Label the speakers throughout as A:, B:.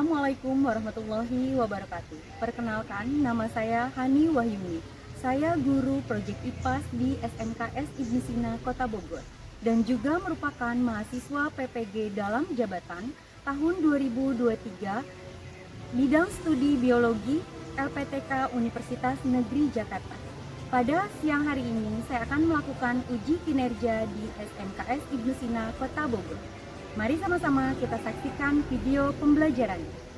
A: Assalamualaikum warahmatullahi wabarakatuh. Perkenalkan, nama saya Hani Wahyuni. Saya guru proyek IPAS di SMKS Ibnu Sina, Kota Bogor, dan juga merupakan mahasiswa PPG dalam jabatan tahun 2023 bidang studi biologi LPTK Universitas Negeri Jakarta. Pada siang hari ini saya akan melakukan uji kinerja di SMKS Ibnu Sina, Kota Bogor. Mari sama-sama kita saksikan video pembelajarannya.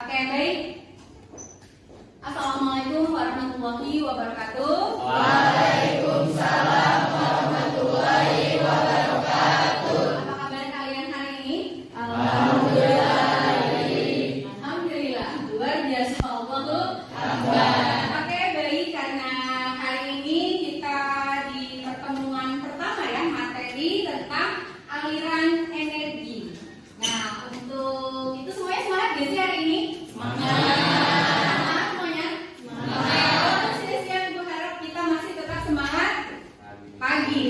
B: Oke, baik. Assalamualaikum warahmatullahi wabarakatuh.
C: Waalaikumsalam warahmatullahi wabarakatuh.
B: Apa kabar kalian hari ini?
C: Alhamdulillah.
B: Alhamdulillah, luar biasa. Allahu Akbar. Oke, baik, karena hari ini kita di pertemuan pertama ya, materi tentang aliran energi. Nah, untuk itu semuanya semangat gak sih hari ini? Semangat semuanya? Semangat. Sudah siap, Ibu harap kita masih tetap semangat pagi.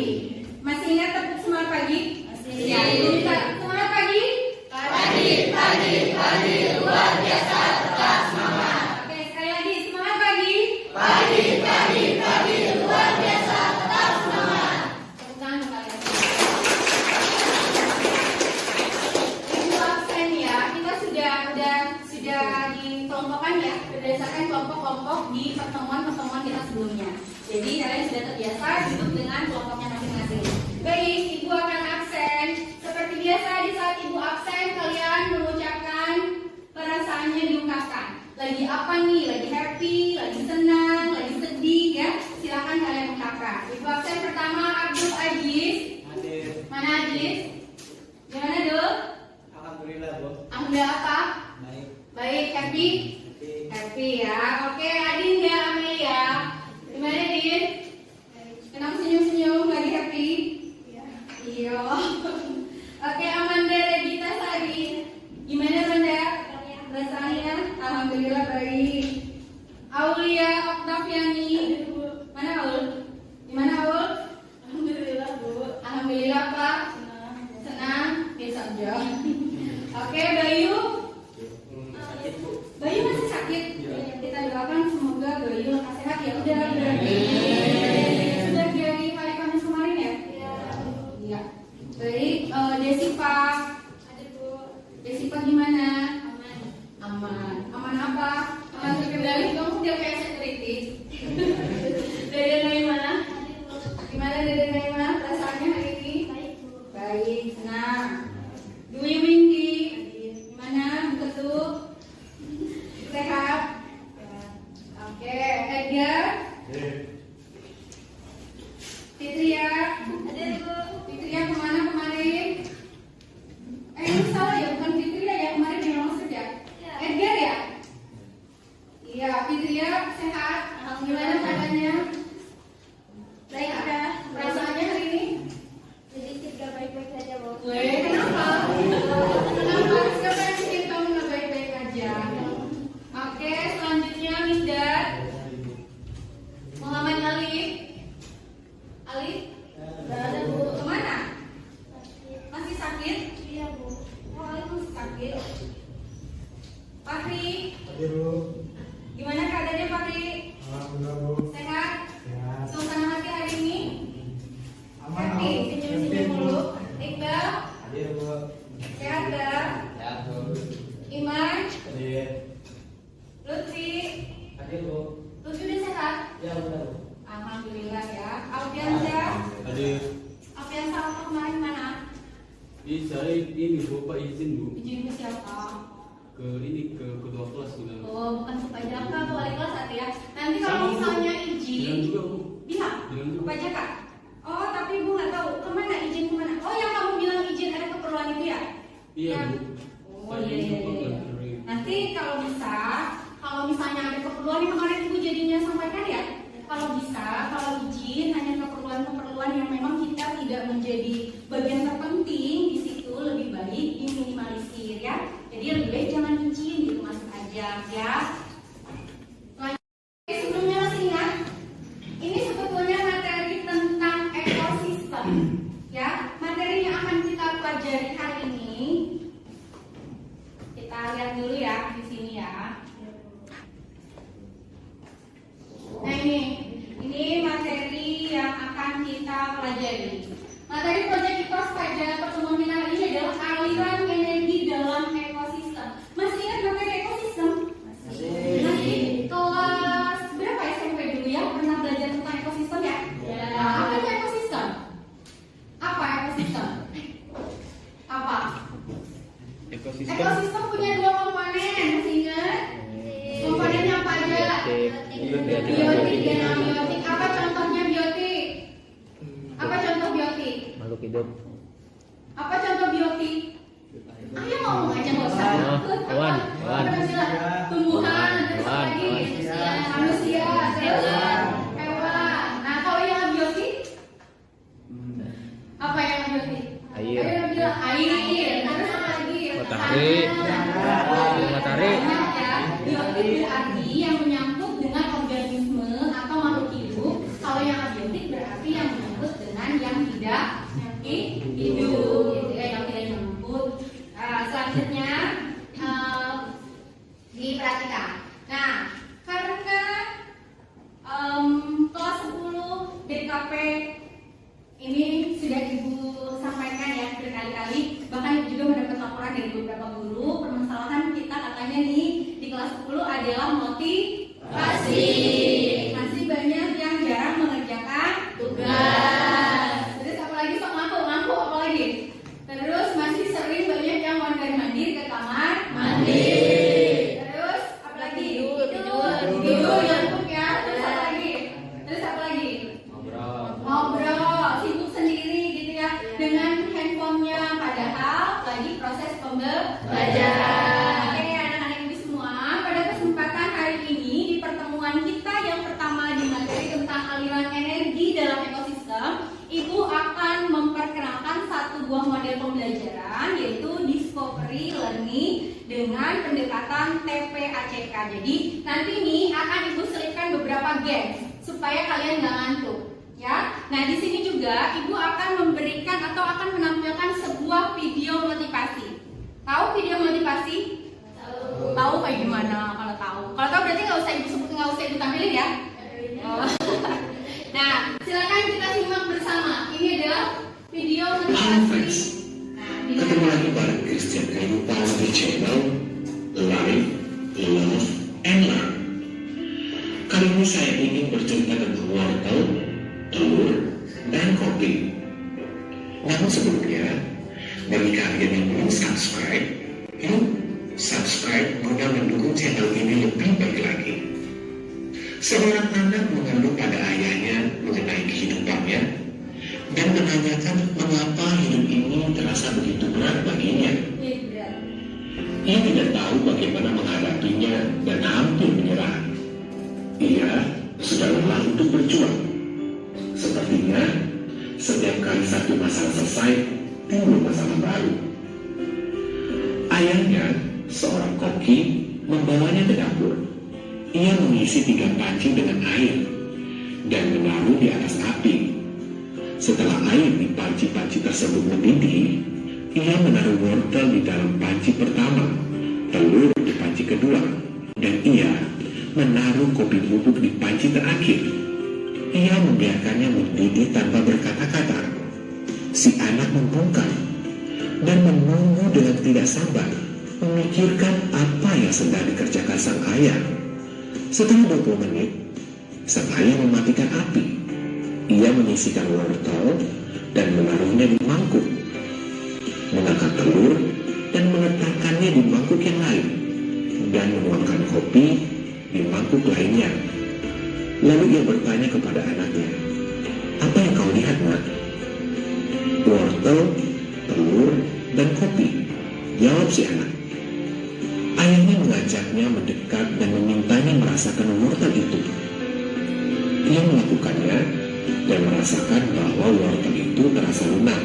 B: Masih ingat tepuk semangat pagi? Masih. Ya, Ibu minta semangat pagi?
C: Pagi, luar biasa, tetap semangat.
B: Oke, sekali lagi semangat pagi.
C: Pagi, luar biasa, tetap semangat.
B: Tepuk tangan untuk kalian. Ibu absen ya, kita sudah dikelompokkan ya berdasarkan kelompok-kelompok di pertemuan-pertemuan kita sebelumnya. Jadi kalian sudah terbiasa duduk dengan kelompoknya masing-masing. Baik, Ibu akan absen. Seperti biasa di saat Ibu absen kalian mengucapkan perasaannya diungkapkan. Lagi apa nih? Lagi happy, lagi senang, lagi sedih ya? Silakan kalian ungkapkan. Ibu absen pertama Abdul Aziz.
D: Hadir.
B: Mana Aziz? Gimana Dul?
D: Alhamdulillah, Bu.
B: Alhamdulillah apa?
D: Baik.
B: Baik, happy? Happy ya. Oke, Adinda Amelia. Gimana Din? Kenapa senyum-senyum? Lagi happy? Iya. Oke, Amanda Regita Sari. Gimana Amanda? Perasaannya? Alhamdulillah baik. Aulia Oktaviani. Mana Aul? Gimana Aul? Alhamdulillah Bu. Alhamdulillah Pak. Senang? Bisa aja. Oke, Bayu.
D: Sakit, Bu.
B: Bayu masih sakit. Kita doakan semoga Bayu sehat ya. Udah berarti sudah dari hari Kamis kemarin ya? Iya. Baik, Desipa. Ada Bu. Desipa gimana? Aman. Aman apa? Aman terkendali. Kamu udah kayak security. Dede Naimah. Gimana Dede Naimah? Perasaannya hari ini? Baik, senang. Dwi Windy. Gimana? Betul? Sehat? Oke, Edgar. Fitria. Ada Bu. Fitria kemana kemarin? Ini salah ya, bukan Fitria ya, kemarin yang maksud ya? Edgar ya? Iya, Fitria sehat. Gimana keadaannya? Baik, ada perasaannya hari ini?
E: Sedikit gak baik-baik saja, Bu.
B: Kenapa? Kenapa? Siapa yang bikin kamu nggak baik-baik aja? Oke, selanjutnya Misdar. Muhammad Ali. Ali?
E: Gak ada, Bu.
B: Kemana? Masih sakit?
E: Iya, Bu.
B: Oh, itu masih sakit. Fahri,
D: Hadir, Bu.
B: gimana keadaannya Fahri?
D: Alhamdulillah, Bu.
B: Sehat?
D: Sehat.
B: Suasana hati hari ini?
D: Aman,
B: Happy,
D: Bu.
B: senyum-senyum dulu. Iqbal,
D: Hadir, Bu.
B: sehat gak?
D: Sehat, Bu.
B: Iman,
D: Hadir.
B: Lutfi,
D: Hadir, Bu.
B: Lutfi udah sehat?
D: Ya, udah, Bu.
B: Alhamdulillah ya. Alfiansyah,
F: Hadir.
B: Alfiansyah apa kemarin mana?
F: Saya ini Bapak izin Bu
B: Izin ke siapa?
F: ke kedua kelas sudah.
B: Oh, bukan ke Pajaka, ke wali kelas Ati ya. Nanti kalau
F: Sama, Bu.
B: misalnya
F: Bilang
B: izin,
F: juga Bu.
B: bilang
F: Bilang
B: ke
F: juga.
B: Pajaka. Oh, tapi Ibu nggak tahu kemana izin kemana. Oh, yang kamu
F: Iya
B: Ya.
F: Bu.
B: Oh iya iya iya. Nanti kalau bisa, kalau misalnya ada keperluan yang kemarin Ibu jadinya sampaikan ya, kalau bisa, kalau izin hanya keperluan-keperluan yang memang kita tidak menjadi bagian terpenting di situ, lebih baik diminimalisir ya. Jadi lebih baik jangan izin gitu, masuk aja ya. Lanjut. Sebelumnya masih ingat, ini sebetulnya materi tentang ekosistem ya. Materi yang akan kita pelajari hari ini, kita lihat dulu ya di sini ya. Nah ini materi yang akan kita pelajari. Materi proyek IPAS pada pertemuan kita hari ini adalah aliran energi dalam ekosistem. Masih ingat materi ekosistem? Masih. Kelas berapa SMP dulu ya? Pernah belajar tentang ekosistem ya?
E: Ya.
B: Nah, apa itu ekosistem? Apa ekosistem? Apa?
D: Ekosistem.
B: Ekosistem punya dua komponen, masih ingat? Komponennya apa aja? Biotik dan abiotik. Apa contohnya biotik? Apa contoh biotik?
D: Makhluk hidup.
B: Apa contoh biotik? Ayo ngomong aja nggak usah.
D: Hewan.
B: Apa namanya? Tumbuhan, terus apa lagi? Manusia, terus hewan. Nah kalau yang abiotik, apa yang abiotik?
D: Air.
B: Ayo bilang air. Terus apa lagi?
D: Matahari. Matahari.
B: Banyak ya. Biotik berarti yang menyangkut dengan organisme atau makhluk hidup. Kalau yang abiotik berarti yang menyangkut dengan yang tidak hidup, gitu ya, yang tidak nyangkut. Selanjutnya diperhatikan. Nah, karena kelas 10 DKP ini sudah Ibu sampaikan ya berkali-kali, bahkan Ibu juga mendapat laporan dari beberapa guru. Permasalahan kita katanya nih di kelas 10 adalah motivasi. Masih banyak yang jarang mengerjakan tugas. Terus apa lagi, sok ngaku apa lagi? Terus masih sering banyak yang mondar-mandir ke kamar mandi. Terus apa lagi? Tidur ngantuk ya. Terus apa lagi? Ngobrol, sibuk sendiri gitu ya dengan handphonenya, padahal lagi proses pembelajaran. Oke anak-anak ibu semua, pada kesempatan hari ini di pertemuan kita yang pertama di materi tentang aliran energi dalam ekosistem, Ibu akan memperkenalkan satu buah model pembelajaran, yaitu Discovery Learning dengan pendekatan TPACK. Jadi nanti nih akan Ibu selipkan beberapa games supaya kalian nggak ngantuk. Ya, nah di sini juga Ibu akan memberikan atau akan menampilkan sebuah video motivasi. Tahu video motivasi? Tahu kayak gimana kalau tahu? Kalau tahu berarti nggak usah Ibu sebut, nggak usah Ibu tampilin ya. Oh. Nah, silakan kita simak bersama. Ini adalah video motivasi. Nah,
G: Ketemu lagi bareng Christian Kaimupan di channel Live, Love, and Learn. Kali ini saya ingin bercerita tentang wortel, telur, dan kopi. Namun sebelumnya, bagi kalian yang belum subscribe, yuk subscribe guna mendukung channel ini lebih baik lagi. Seorang anak mengandung pada ayahnya mengenai kehidupannya dan menanyakan mengapa hidup ini terasa begitu berat baginya. Ia tidak tahu bagaimana menghadapinya dan hampir menyerah. Ia sudah lelah untuk berjuang. Sepertinya setiap kali satu masalah selesai, timbul masalah baru. Ayahnya, seorang koki, membawanya ke dapur. Ia mengisi 3 panci dengan air dan menaruh di atas api. Setelah air di panci-panci tersebut mendidih, ia menaruh wortel di dalam panci pertama, telur di panci kedua, dan ia menaruh kopi bubuk di panci terakhir. Ia membiarkannya mendidih tanpa berkata-kata. Si anak membungkam dan menunggu dengan tidak sabar, memikirkan apa yang sedang dikerjakan sang ayah. Setelah 20 menit, sang ayah mematikan api. Ia menyisikan wortel dan menaruhnya di mangkuk, mengangkat telur dan meletakkannya di mangkuk yang lain, dan menuangkan kopi di mangkuk lainnya. Lalu ia bertanya kepada anaknya, "Apa yang kau lihat, Nak?" "Wortel, telur, dan kopi," si anak. Ayahnya mengajaknya mendekat dan memintanya merasakan wortel itu. Ia melakukannya dan merasakan bahwa wortel itu terasa lunak.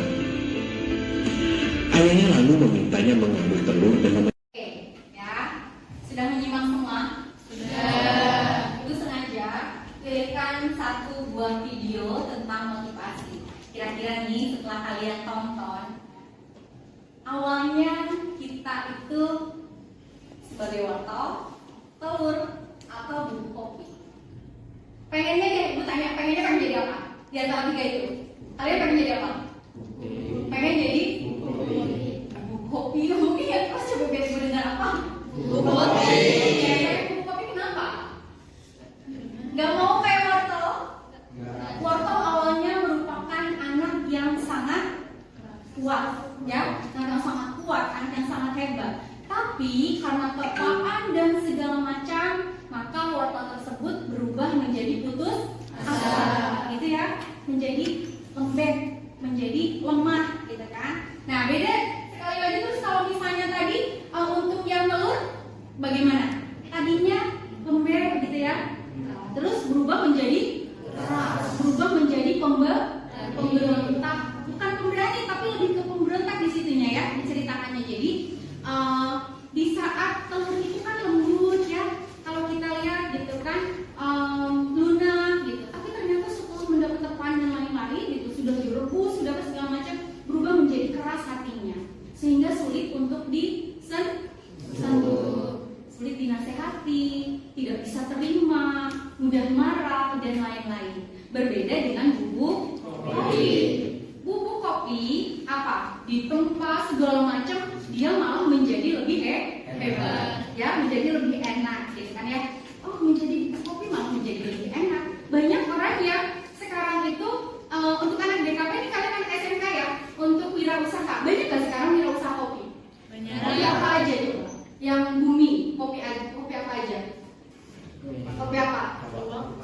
G: Ayahnya lalu memintanya mengambil telur dan
B: Oke, ya. Sudah menyimak semua? Sudah. Ibu sengaja pilihkan satu buah video tentang motivasi. Kira-kira nih setelah kalian tonton, awalnya kita itu sebagai wortel, telur, atau bubuk kopi. Pengennya deh, ibu tanya, pengen jadi apa? Di antara tiga itu, kalian pengen jadi apa? Pengen jadi bubuk kopi. Mungkin ya, terus coba biar ibu dengar apa? Bubuk kopi. Bubuk kopi kenapa? Gak mau kayak wortel. Wortel awalnya merupakan anak yang sangat kuat, ya, anak yang sangat kuat, anak yang sangat hebat. Tapi karena terpaan dan segala macam, maka wortel tersebut berubah menjadi putus asa, gitu ya, menjadi lembek, menjadi lemah, gitu kan. Nah, beda sekali lagi terus kalau misalnya tadi untuk yang telur, bagaimana? Tadinya lembek, gitu ya, terus berubah menjadi keras, berubah menjadi pemberontak, bukan pemberani tapi lebih ke pemberontak di situnya ya, diceritakannya. Jadi di saat telur itu kan lembut ya, kalau kita lihat gitu kan, lunak gitu, tapi ternyata setelah mendapat terpaan dan lain-lain gitu, sudah direbus, sudah segala macam, berubah menjadi keras hatinya, sehingga sulit untuk disentuh, sulit dinasehati, tidak bisa terima, mudah marah dan lain-lain. Berbeda dengan bubuk kopi. Bubuk kopi apa? Ditempa segala macam, dia malah menjadi lebih hebat, ya, menjadi lebih enak, gitu kan ya. Oh, menjadi bubuk kopi malah menjadi lebih enak. Banyak orang yang sekarang itu untuk anak DKP ini, kalian anak SMK ya, untuk wirausaha. Banyak nggak sekarang wirausaha kopi? Banyak. Kopi apa aja itu? Yang booming, kopi apa aja? Kopi apa?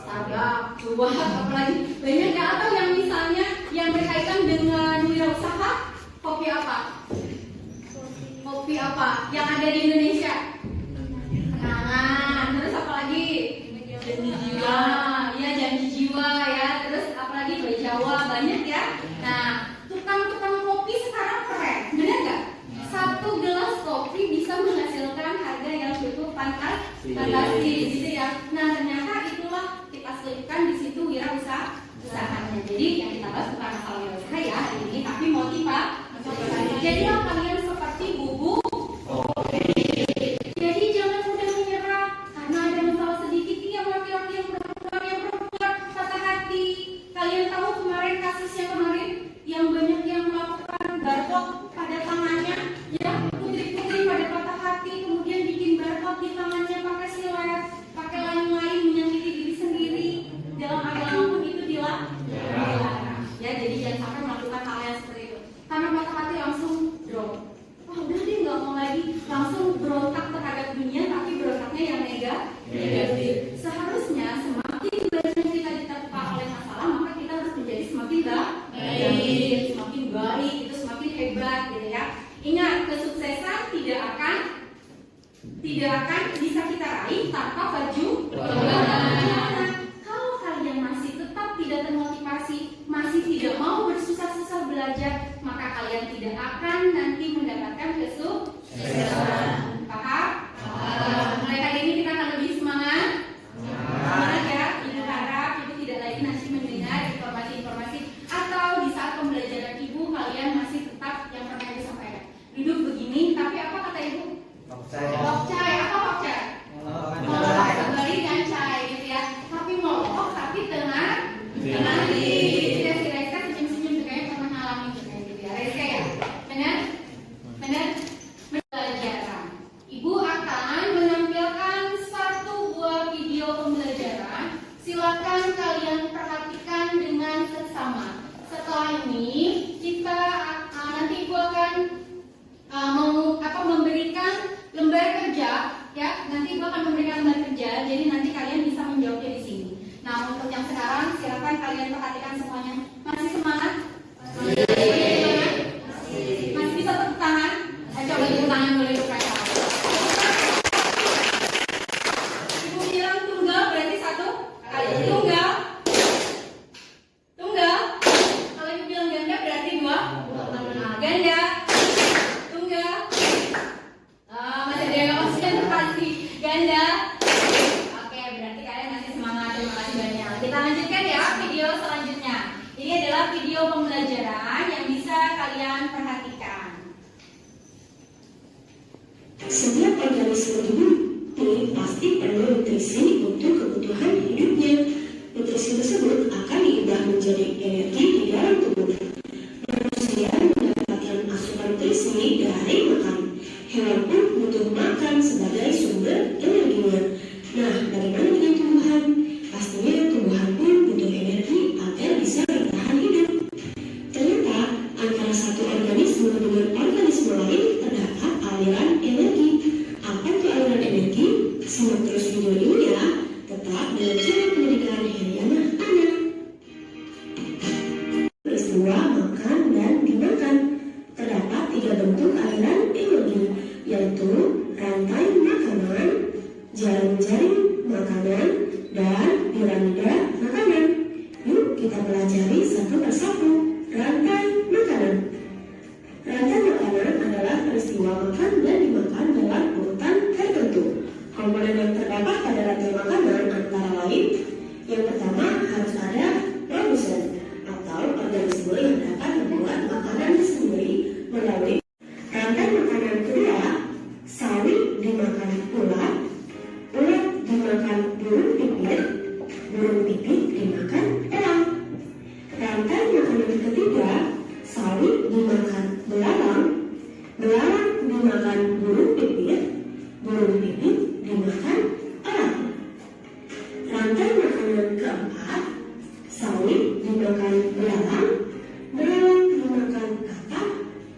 B: Starbucks, buah, apalagi banyak nggak? Atau yang misalnya yang berkaitan dengan wirausaha, kopi apa? Kopi apa yang ada di Indonesia? Kenangan. Terus apa lagi? Janji jiwa. Ya, janji jiwa ya. Terus apa lagi? Bayi Jawa, banyak ya. Nah, tukang-tukang kopi sekarang keren, benar nggak? Satu gelas kopi bisa menghasilkan harga yang cukup fantastis, gitu ya. Nah, ternyata itulah kita selipkan di situ wirausaha-usahanya. Jadi yang kita bahas bukan masalah wirausaha ya hari ini, tapi motivasi. Jadilah kalian seperti bubuk kopi. Jadi jangan mudah menyerah karena ada masalah sedikit yang laki-laki, yang perempuan patah hati. Kalian tahu kemarin kasus yang kemarin yang banyak yang melakukan barcode pada tangannya, ya, putri-putri pada patah hati, kemudian bikin barcode di tangannya pakai silet, pakai lain-lain, menyakiti diri sendiri. Dalam agama pun itu dilarang. Ya, jadi jangan sampai melakukan hal yang seperti itu. Karena patah hati langsung drop. Wah, udah deh, nggak mau lagi, langsung berontak terhadap dunia, tapi berontaknya yang negatif. Seharusnya semakin banyak kita diterpa oleh masalah, maka kita harus menjadi semakin baik, semakin baik, itu semakin hebat, gitu ya. Ingat, kesuksesan tidak akan bisa kita raih tanpa perjuangan. Kalau kalian masih tetap tidak termotivasi, masih tidak mau bersusah-susah belajar, maka kalian tidak akan nanti mendapatkan kesuksesan. Paham? Mulai kali ini kita akan lebih semangat. Semangat ya. Ibu harap ibu tidak lagi nanti mendengar informasi-informasi, atau di saat pembelajaran ibu kalian masih tetap yang pernah ibu sampaikan. Duduk begini, tapi apa kata ibu? Lokcai. Apa lokcai? Molok kembali dan cai, gitu ya. Tapi molok, tapi tenang hati. Ya, si Reska senyum-senyum juga ya, pernah ngalamin juga gitu ya. Reska ya? Benar? Pelajaran.
H: peristiwa makan dan dimakan. Terdapat 3 bentuk aliran energi, yaitu rantai makanan, jaring-jaring makanan, dan piramida makanan. Yuk kita pelajari satu persatu. Rantai makanan. Rantai makanan adalah peristiwa makan dan dimakan dalam urutan tertentu. Komponen yang terdapat pada rantai makanan antara lain: yang pertama, harus ada produsen atau organisme yang dapat membuat makanan sendiri melalui rantai makanan. Kedua, sawi dimakan ulat, ulat dimakan burung pipit, burung pipit dimakan elang. Rantai makanan ketiga, sawi dimakan belalang, belalang dimakan burung pipit, burung pipit dimakan elang. Rantai makanan keempat, sawi dimakan belalang, belalang dimakan katak,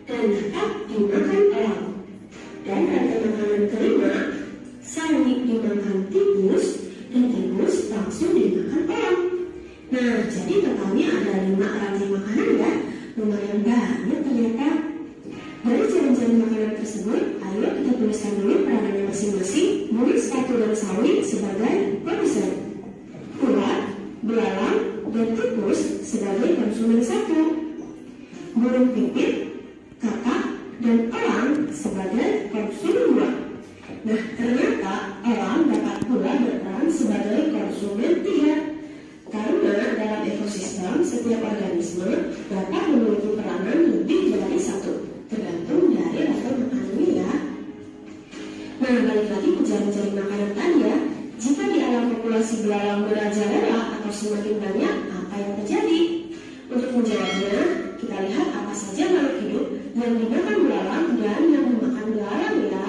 H: dan katak dimakan elang. Dan rantai makanan kelima, sawi dimakan tikus, dan tikus langsung dimakan elang. Nah, jadi totalnya ada 5 rantai makanan ya, lumayan banyak ternyata. Dari jaring-jaring makanan tersebut, ayo kita tuliskan dulu peranannya masing-masing. Murid sepatu dan sawi sebagai produsen, ulat, belalang, dan tikus sebagai konsumen 1, burung pipit, katak, dan elang sebagai konsumen 2. Nah, ternyata elang dapat pula berperan sebagai konsumen 3. Karena dalam ekosistem, setiap organisme dapat memiliki peranan lebih dari 1, tergantung dari rantai makanannya ya. Nah, balik lagi ke jaring-jaring makanan tadi ya. Jika di alam populasi belalang merajalela atau semakin banyak, apa yang terjadi? Untuk menjawabnya, kita lihat apa saja makhluk hidup yang dimakan belalang dan yang dimakan belalang ya.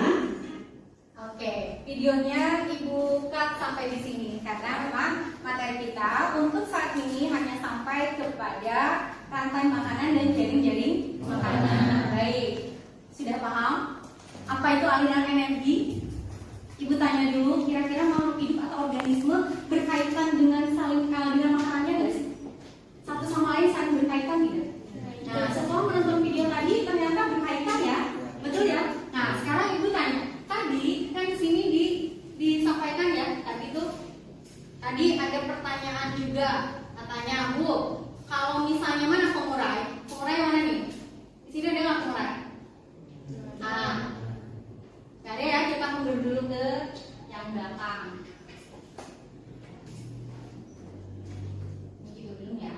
B: Oke, videonya Ibu cut sampai di sini karena memang materi kita untuk saat ini hanya sampai kepada rantai makanan dan jaring-jaring makanan. Baik, sudah paham apa itu aliran energi? Ibu tanya dulu, kira-kira makhluk hidup atau organisme berkaitan dengan saling aliran makanannya nggak sih? Satu sama lain saling berkaitan tidak? Nah, setelah menonton video tadi ternyata berkaitan ya, betul ya? Nah, sekarang Ibu tanya, tadi kan di sini disampaikan ya, tadi ada pertanyaan juga, katanya Bu, kalau misalnya mana pengurai? Pengurai mana nih? Di sini ada nggak pengurai? Nah, nggak ada ya, kita mundur dulu ke yang belakang. Ini dulu ya.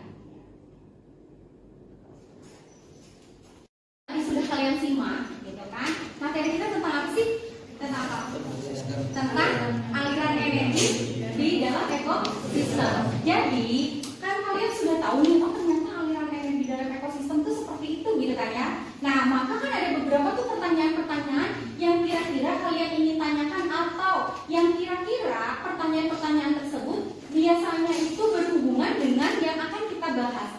B: Tadi sudah kalian simak, gitu kan? Materi kita tentang apa sih? Tentang apa? Tentang aliran energi di dalam ekosistem. Jadi kan kalian sudah tahu nih, oh ternyata aliran energi dalam ekosistem itu seperti itu gitu kan ya. Nah, maka kan ada beberapa tuh pertanyaan-pertanyaan yang kira-kira kalian ingin tanyakan, atau yang kira-kira pertanyaan-pertanyaan tersebut biasanya itu berhubungan dengan yang akan kita bahas.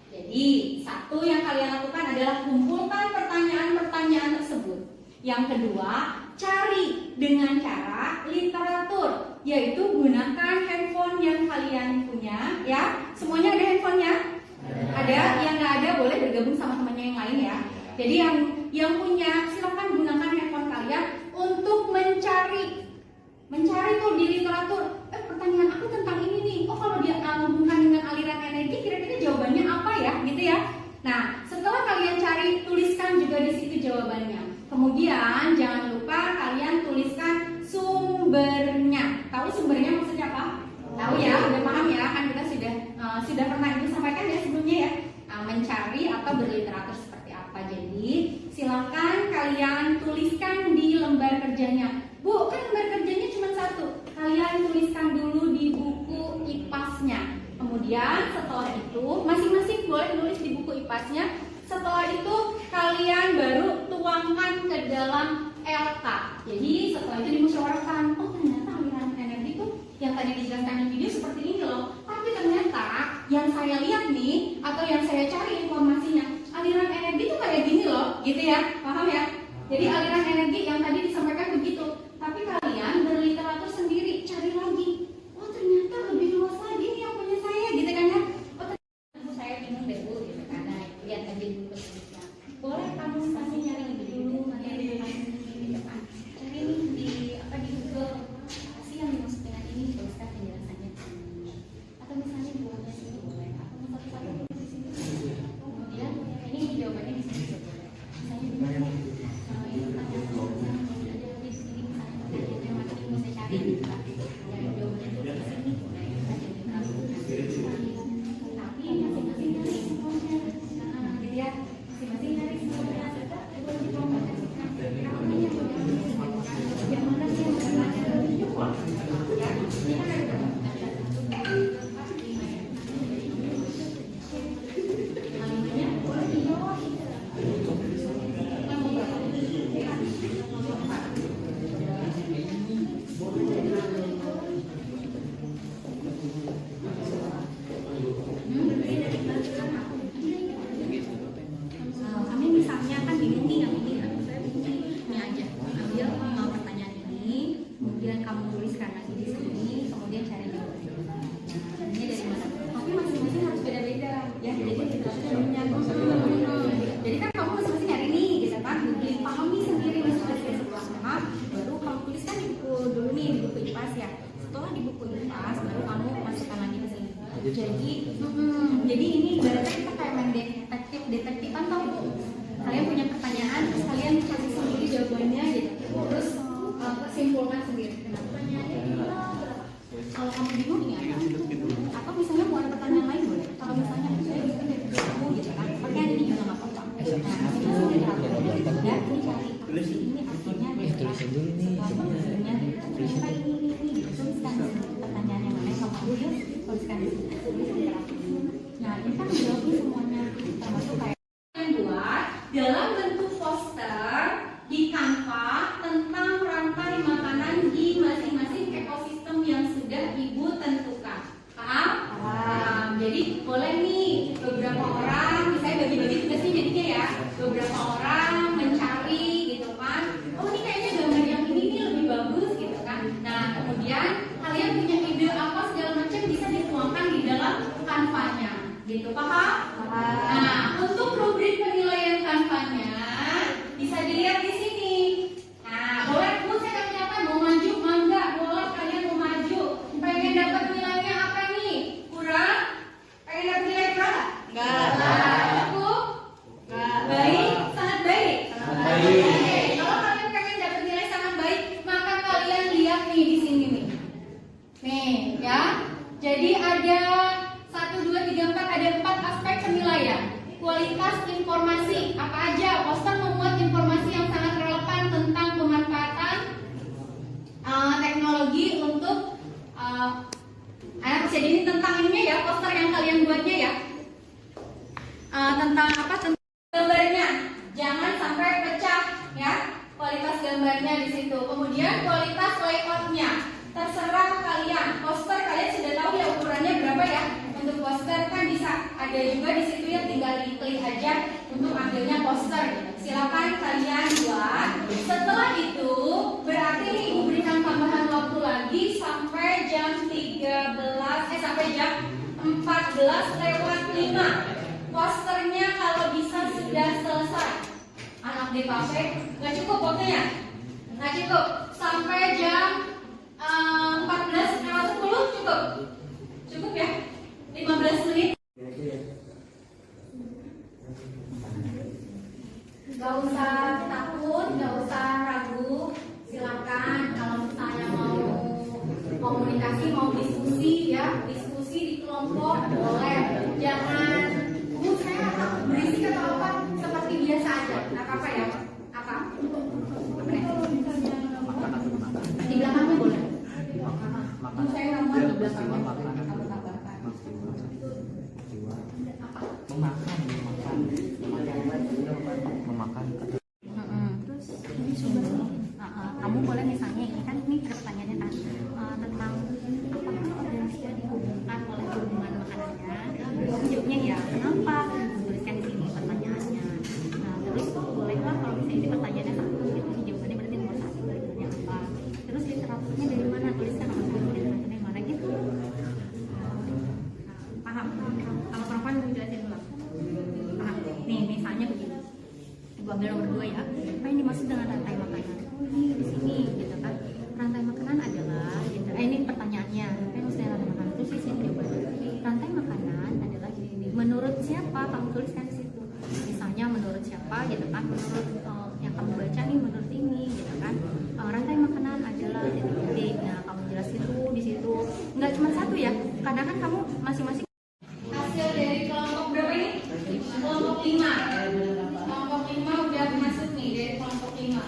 B: Jadi satu yang kalian lakukan adalah kumpulkan pertanyaan-pertanyaan tersebut. Yang kedua, cari dengan cara literatur, yaitu gunakan handphone yang kalian punya ya. Semuanya ada handphonenya? Ada. Yang nggak ada boleh bergabung sama temannya yang lain ya. Jadi yang punya silakan gunakan handphone kalian untuk mencari tuh di literatur. Pertanyaan aku tentang ini nih. Oh, kalau dia menghubungkan dengan aliran energi, kira-kira jawabannya apa ya? Gitu ya. Nah, setelah kalian cari, tuliskan juga di situ jawabannya. Kemudian jangan lupa kalian tuliskan sumbernya. Tahu sumbernya maksudnya apa? Tahu ya, udah paham ya? Kan kita sudah pernah Ibu sampaikan ya sebelumnya ya. Mencari atau berliteratur seperti apa. Jadi silakan kalian tuliskan di lembar kerjanya. Bu, kan lembar kerjanya cuma 1. Kalian tuliskan dulu di buku IPAS-nya. Kemudian setelah itu masing-masing boleh nulis di buku IPAS-nya. Setelah itu kalian baru tuangkan ke dalam LK. Jadi setelah itu dimusyawarahkan. Oh, ternyata aliran energi itu yang tadi dijelaskan di video seperti ini loh. Tapi ternyata yang saya lihat nih, atau yang saya cari informasinya, aliran energi itu kayak gini loh, gitu ya, paham ya? Jadi aliran energi yang tadi disampaikan begitu. Tapi kalian berliteratur sendiri, cari lagi. Oh, ternyata lebih luas lagi nih yang punya saya, gitu kan ya? Oh, ternyata saya bingung deh Bu, gitu kan? Nah, dulu bertulisnya. Boleh kamu misalnya nyari dulu materi di depan. Cari nih di Google apa sih yang dimaksud dengan ini, tuliskan penjelasannya di sini. Atau misalnya di bawahnya sini boleh. Atau satu-satu tulis di sini. Kemudian ini jawabannya di sini juga boleh. Misalnya ini pertanyaan ada di sini misalnya yang mana yang bisa cari gitu kan. Ya jawabannya tuh di sini boleh. Tapi masing-masing dari semuanya. Gitu ya. Masing-masing dari semuanya. Yang mana sih yang kami misalnya kan bingung nih yang ini, saya bingung ini aja. Ambil pertanyaan ini, kemudian kamu tuliskan lagi di sini, kemudian cari jawabannya. Ini dari mana? Tapi masing-masing harus beda-beda, ya. Jadi kita menyambung. Jadi kan kamu masing-masing nyari nih, gitu kan? Pahami sendiri masing-masing setelahnya, baru kamu tuliskan di buku dulu nih, di buku IPAS ya. Setelah di buku IPAS, baru kamu masukkan lagi ke sini. Jadi ini ibaratnya kita kayak main detektifan tau. Kalian punya pertanyaan, terus kalian cari sendiri jawabannya gitu. Terus simpulkan sendiri. Kenapa pertanyaannya kalau kamu bingung ya, atau misalnya mau ada pertanyaan lain boleh. Kalau misalnya saya bingung dari kamu gitu kan, pertanyaan ini juga nggak apa-apa. Ya, ini cari ini artinya tulisin dulu nih. Ternyata ini tuliskan pertanyaan yang mana kamu tulis, tuliskan di sini. Nah, ini kan menjawabnya semuanya, termasuk kayak yang buat dalam bentuk poster di Canva tentang rantai makanan di masing-masing ekosistem yang sudah Ibu tentukan. Paham? Paham. Jadi boleh nih beberapa orang, misalnya bagi-bagi tugasnya jadinya ya, beberapa orang mencari gitu kan. Oh ini kayaknya gambar yang ini nih lebih bagus gitu kan. Nah kemudian kalian punya ide apa segala macam bisa dituangkan di dalam Canva-nya. Gitu, paham? Nah, untuk rubrik penilaian Canva-nya bisa dilihat di sini. Nah, boleh Bu, saya kasih apa? Mau maju? Mangga, boleh kalian mau maju. Pengen dapat nilainya apa nih? Kurang? Pengen dapat nilai berapa? Enggak. Cukup? Enggak. Baik? Sangat baik? Sangat baik. Kalau kalian pengen dapat nilai sangat baik, maka kalian lihat nih di sini nih. Nih, ya. Jadi ada 1, 2, 3, 4, ada 4 aspek penilaian. Kualitas informasi, apa aja? Poster memuat informasi yang sangat relevan tentang pemanfaatan teknologi untuk jadi ini tentang ininya ya, poster yang kalian buatnya ya. Tentang apa? Tentang gambarnya. Jangan sampai pecah ya. Kualitas gambarnya di situ. Kemudian kualitas layoutnya. Terserah kalian. Poster kalian sudah tahu ya ukurannya berapa ya? Untuk poster kan bisa ada juga di situ ya, tinggal diklik aja untuk ambilnya poster. Silakan kalian buat. Setelah itu berarti nih Ibu berikan tambahan waktu lagi sampai jam 13 sampai jam 14:05. Posternya kalau bisa sudah selesai. Anak DKP nggak cukup waktunya? Nggak cukup. Sampai jam 14:10 cukup? Cukup ya? 15 menit. Gak usah takut, gak usah ragu. Silakan kalau misalnya mau komunikasi, mau diskusi ya, diskusi di kelompok boleh. Jangan, saya takut berisik atau apa, seperti biasa aja. Nggak apa-apa ya. Apa? Di belakangnya boleh. Saya ngomong di belakangnya. Terus ini coba kamu boleh misalnya ini kan ini pertanyaannya kan tentang apakah organisasi dihubungkan oleh hubungan makanannya. Jawabnya ya kenapa? Tuliskan di sini pertanyaannya. Nah terus bolehlah kalau misalnya ini pertanyaannya satu gitu, jawabannya berarti nomor 1 jawabannya apa? Terus literaturnya dari mana? Tuliskan nomor 1 literaturnya dari mana gitu. Paham? Kalau perempuan jelasin dulu. Paham? Nih misalnya
A: Ibu ambil nomor 2 ya. Apa yang dimaksud dengan rantai makanan? Oh ini di sini gitu kan. Rantai makanan adalah gitu. Ini pertanyaannya. Apa yang maksudnya rantai makanan? Terus di sini jawabannya. Rantai makanan adalah gini. Menurut siapa kamu tuliskan di situ? Misalnya menurut siapa gitu kan? Menurut yang kamu baca nih menurut ini gitu kan. Rantai makanan adalah titik-titik. Nah kamu jelasin tuh di situ. Nggak cuma satu ya. Kadang kan kamu masing-masing.
B: Hasil dari kelompok berapa ini? Kelompok 5. Kelompok 5 udah masuk nih dari kelompok 5.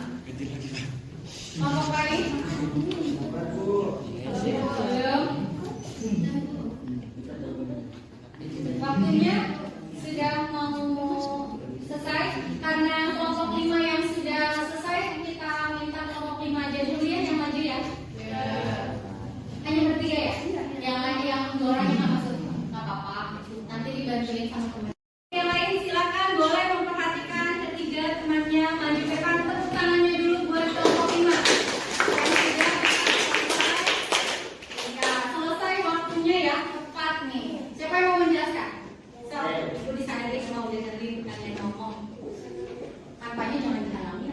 B: Kelompok lain? Belum. Waktunya sudah mau selesai. Karena kelompok 5 yang sudah selesai, kita minta kelompok 5 aja dulu ya yang maju ya. Hanya bertiga ya? Yang lagi yang 2 orang yang nggak masuk, nggak apa-apa. Nanti dibantuin sama teman. Yang lain silakan boleh memperhatikan ketiga temannya maju ke depan. Tepuk tangannya dulu buat kelompok 5. Ya, selesai waktunya ya, tepat nih. Siapa yang mau menjelaskan? So, ibu di sana deh mau dengerin kalian ngomong. Tampaknya jangan dihalangi.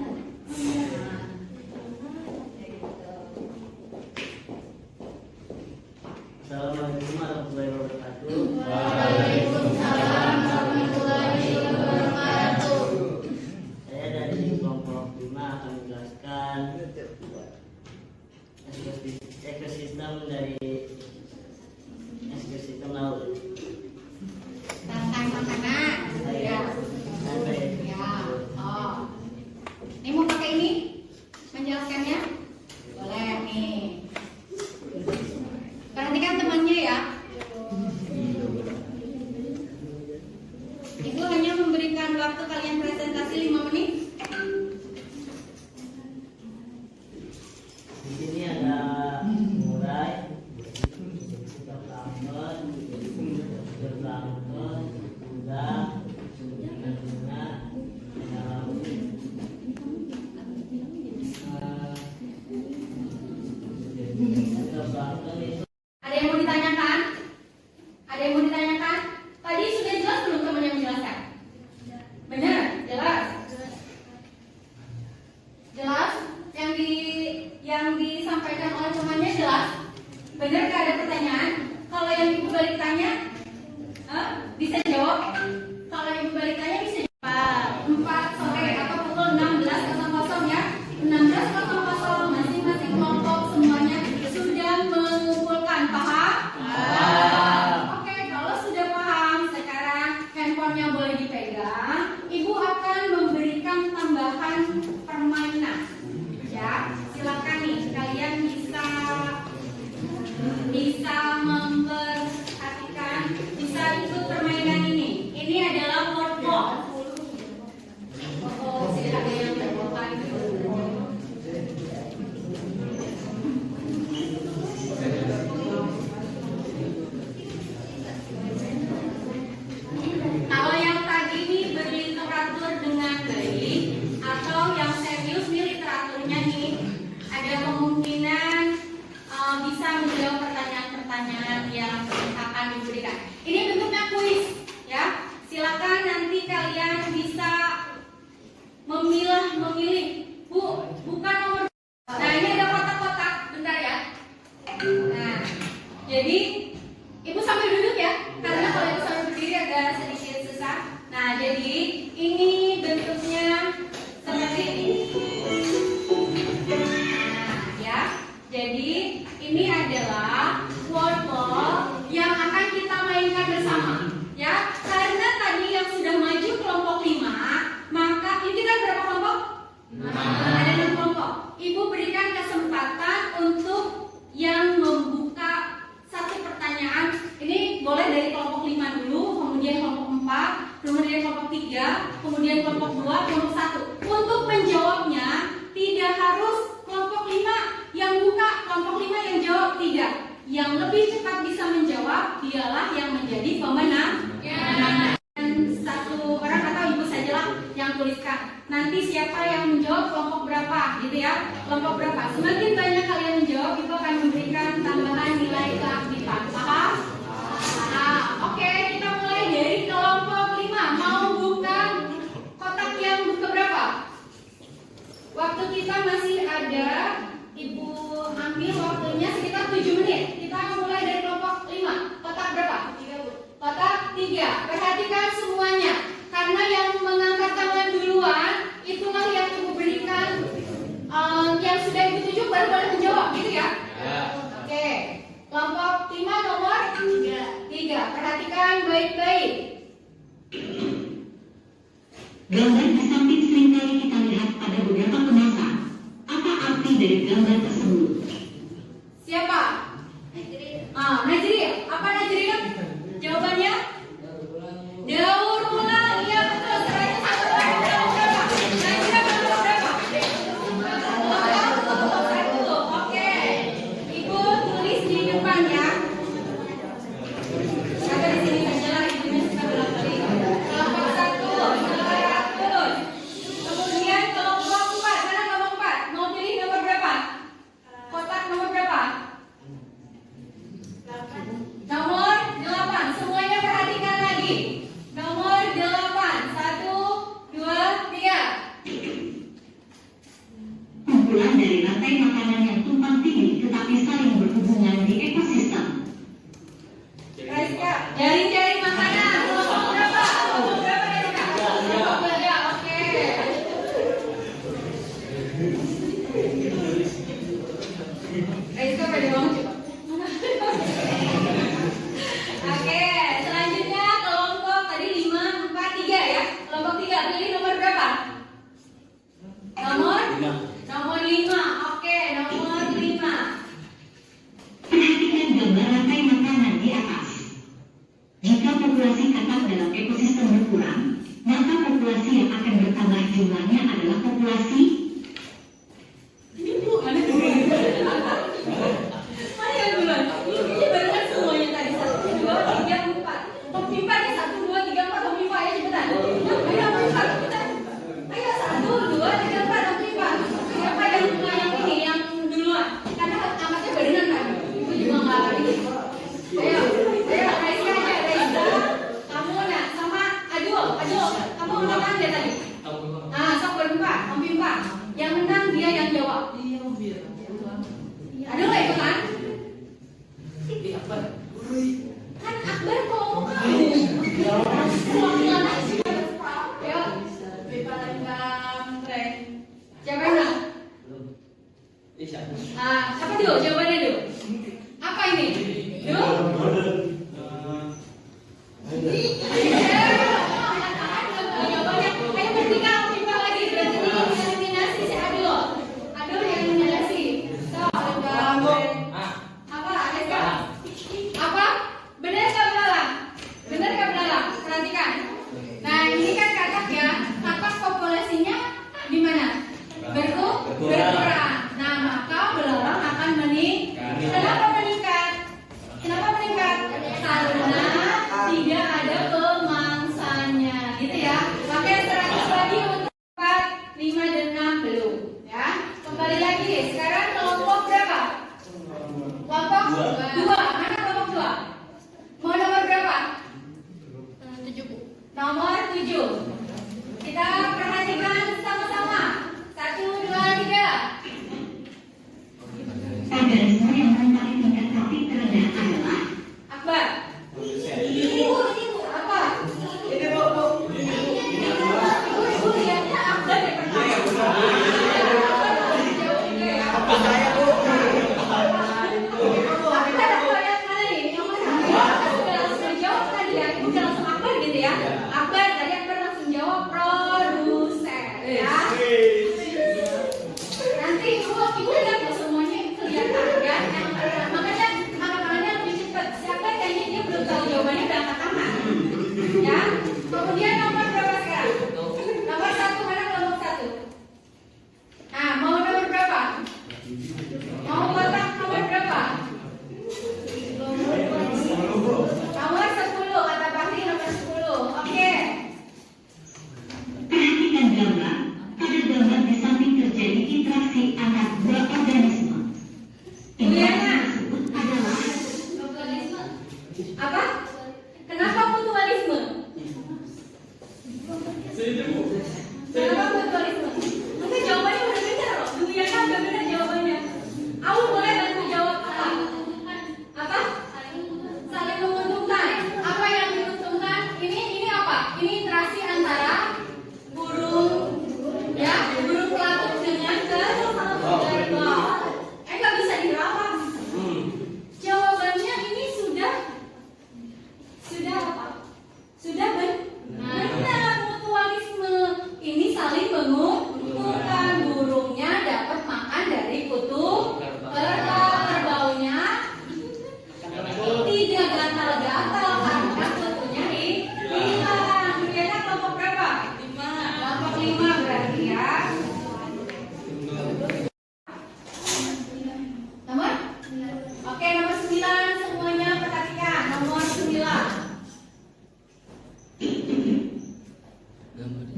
I: Assalamualaikum warahmatullahi wabarakatuh.
C: Waalaikumsalam warahmatullahi wabarakatuh.
I: Saya dari kelompok 5 akan menjelaskan ekosistem laut.
B: Rantai makanan. Ya. Ya. Oh. Ini mau pakai ini? Menjelaskannya? Boleh nih. Perhatikan temannya ya. Ibu hanya memberikan waktu kalian presentasi 5 menit.
I: Di sini ada murai, berplankton, udang, bunga, laut.
B: Ada yang mau ditanyakan? Ada yang mau ditanyakan? Tadi sudah jelas belum teman yang menjelaskan? Benar? Jelas? Jelas? Yang disampaikan oleh temannya jelas? Benar gak ada pertanyaan? Kalau yang ibu balik tanya, bisa jawab? Kalau ibu balik tanya bisa jawab? 4 sore atau pukul 16.00 ya? 16.00 masing-masing kelompok semuanya sudah mengumpulkan, paham? Oke, kalau sudah paham, sekarang handphonenya boleh dipegang. Ibu akan memberikan tambahan permainan. Ya, silakan nih kalian bisa memperhatikan, bisa ikut permainan ini. Ini adalah word clock. Oh, tidak ada yang terbuka. Kalau yang tadi ini berliteratur dengan baik atau yang serius nih literaturnya nih, ada kemungkinan bisa menjawab pertanyaan-pertanyaan yang akan diberikan. Ini bentuknya kuis ya. Silakan nanti kalian bisa memilih. Bukan nomor. Nah, ini ada kotak-kotak, bentar ya. Nah, jadi ibu sambil duduk ya, karena kalau ibu sambil berdiri agak sedikit susah. Nah, jadi ini bentuknya seperti ini. Nah, ya. Jadi ini adalah word clock yang akan kita mainkan bersama. Ya, karena tadi yang sudah maju kelompok 5, maka ini kan berapa kelompok? Ada 6 kelompok. Ibu berikan kesempatan untuk yang membuka satu pertanyaan. Ini boleh dari kelompok 5 dulu, kemudian kelompok 4, kemudian kelompok 3, kemudian kelompok 2, kelompok 1. Untuk menjawabnya tidak harus kelompok 5 yang buka, kelompok 5 yang jawab, tidak. Yang lebih cepat bisa menjawab dialah yang menjadi pemenang. Dan satu orang atau ibu sajalah yang tuliskan. Nanti siapa yang menjawab kelompok berapa, gitu ya? Kelompok berapa? Semakin banyak kalian menjawab, itu akan memberikan tambahan nilai keaktifan. Paham? Oke, kita mulai dari kelompok 5. Mau buka kotak yang keberapa? gitu ya? Oke. Kelompok 5 nomor 3. Perhatikan baik-baik.
H: Gambar di samping seringkali kita lihat pada beberapa kemasan. Apa arti dari gambar tersebut?
B: Siapa? Najri. Apa Najri? Jawabannya? Daur ulang. Iya betul. Serahnya satu lagi. Berapa? Najri nomor berapa? Satu. Oke. Ibu tulis di depan ya. Ada di sini saja lah. Ibunya suka bilang tadi. Kelompok 1 100. Kemudian kelompok 4. Mana kelompok 4? Mau pilih nomor berapa? Kotak nomor berapa? Nomor 8. Semuanya perhatikan lagi. Nomor 8. 1, 2, 3.
H: Kumpulan dari rantai makanan yang tumpang tindih tetapi saling berhubungan di ekosistem.
B: Raiska, jaring-jaring makanan. Kelompok berapa? Kelompok berapa Raiska? Kelompok 3. Oke. Raiska pada bangun coba. Oke, selanjutnya kelompok tadi 5, 4, 3 ya. Kelompok 3 pilih nomor berapa? Nomor 5. Oke, nomor 5.
H: Perhatikan gambar rantai makanan di atas. Jika populasi kakap dalam ekosistem berkurang, maka populasi yang akan bertambah jumlahnya adalah populasi.
B: Ini Bu, ada duluan. Mana yang duluan? Ini barengan semuanya tadi. 1, 2, 3, 4. Top 4 ya. 1, 2, 3, 4. Top 5 ya cepetan. Ayo top 4 cepetan. Ayo 1, 2, 3, 4. Top 5. Siapa yang ini yang duluan? Karena angkatnya barengan kan. Ibu juga nggak ini. Ayo, Raiska aja. Raiska, kamu nak sama Adul. Kamu makan dia tadi. Sok berempat, empat. Yang menang dia yang jawab. Ada nggak ikutan? Kan Akbar mau kamu. Ayo, siapa yang menang? Apa dulu? Jawabannya dulu. Apa ini? Dulu? Jawabannya. Ayo bertiga, timbang lagi. Berarti ini eliminasi si Adul. Adul yang eliminasi. So, apa? Raiska? Apa? Benar nggak belalang? Benar nggak belalang? Perhatikan. Nah, ini kan kakak ya. Kakak populasinya di mana? Berkurang. Nah, maka belalang akan meningkat. Kenapa meningkat? Karena tidak ada pemangsanya, gitu ya. Makanya 100 lagi untuk 4, 5 dan 6 belum, ya. Kembali lagi. Sekarang kelompok berapa? Kelompok 2. Mana kelompok 2? Mau nomor berapa? 7. Nomor 7. Kita perhatikan sama-sama. 1, 2, 3.
H: Organisme yang mencari tingkat kapit terendah adalah
B: Akbar. Ibu. Apa? Ibu lihatnya Akbar yang pertama. Akbar yang mana nih? Yang mana? Udah langsung jawab tadi ya. Ibu udah langsung Akbar gitu ya. Akbar tadi Akbar langsung jawab produsen ya. Nanti ibu lihat ya semuanya kelihatan kan. Makanya angkat tangannya lebih cepat. Siapa kayaknya dia belum tahu jawabannya udah angkat tangan. Ya. Kemudian nomor berapa sekarang? Nomor 1. Mana kelompok 1? Mau nomor berapa? Mau kotak nomor berapa? Nomor 10. Kata Bakri nomor 10. Oke.
H: perhatikan gambar. Pada gambar di samping terjadi interaksi antar dua organisme. Interaksi tersebut adalah
B: Apa? Kenapa mutualisme? Kenapa mutualisme? Mungkin jawabannya udah benar loh. Dulu ya kan udah benar jawabannya. Aku boleh bantu jawab apa? Apa? Saling menguntungkan. Apa yang diuntungkan? Ini apa? Ini interaksi antara burung pelatuk dengan kerbau. Nggak bisa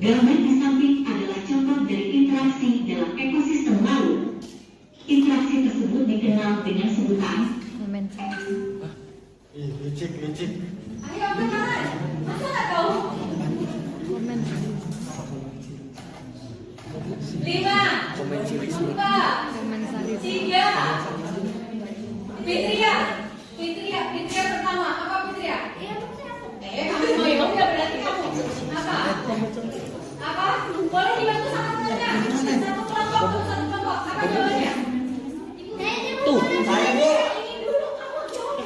J: Gambar di samping adalah contoh dari interaksi dalam ekosistem laut. Interaksi tersebut dikenal dengan sebutan
B: Ayo kenalan. Masa nggak tahu? 5, 4, 3, Fitria pertama. Apa Fitria? Kamu ya udah berarti kamu. Apa? Boleh dibantu sama temannya. Satu kelompok. Apa jawabannya?
I: Tuh, saya Bu.
B: Ini dulu kamu jawab.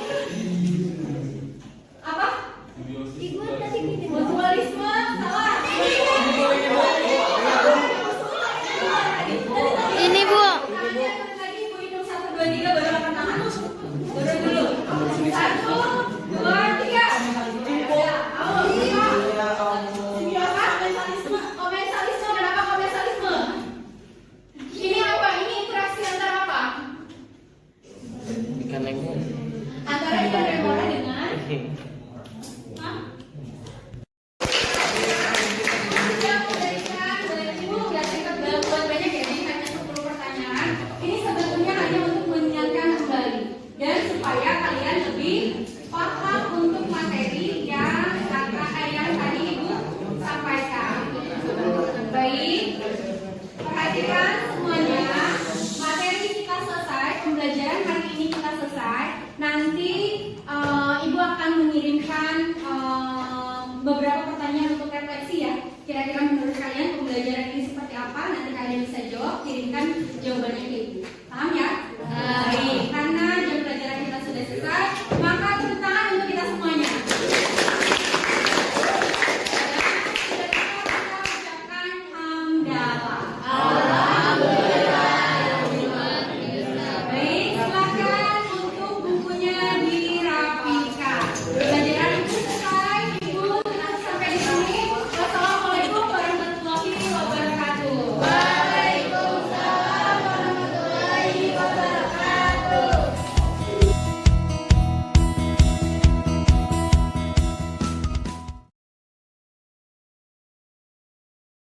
B: Apa? Mutualisme salah.
C: Ini Bu.
B: Tadi Ibu hitung 1, 2, 3 baru angkat tangan. Baru dulu. 1, 2, 3. Komensalisme. Kenapa komensalisme? Ini apa? Ini interaksi antara apa?
I: Ikan lemon.
B: Antara ikan remora dengan Hah? Yang memberikan Ibu nggak singkat buat banyak ya, ini hanya 10 pertanyaan. Ini sebetulnya hanya untuk mengingatkan kembali dan supaya kalian lebih paham untuk materi yang tadi Ibu sampaikan. Baik, perhatikan semuanya. Materi kita selesai, pembelajaran hari ini kita selesai. Nanti Ibu akan mengirimkan beberapa pertanyaan untuk refleksi ya. Kira-kira menurut kalian pembelajaran ini seperti apa? Nanti kalian bisa jawab, kirimkan jawabannya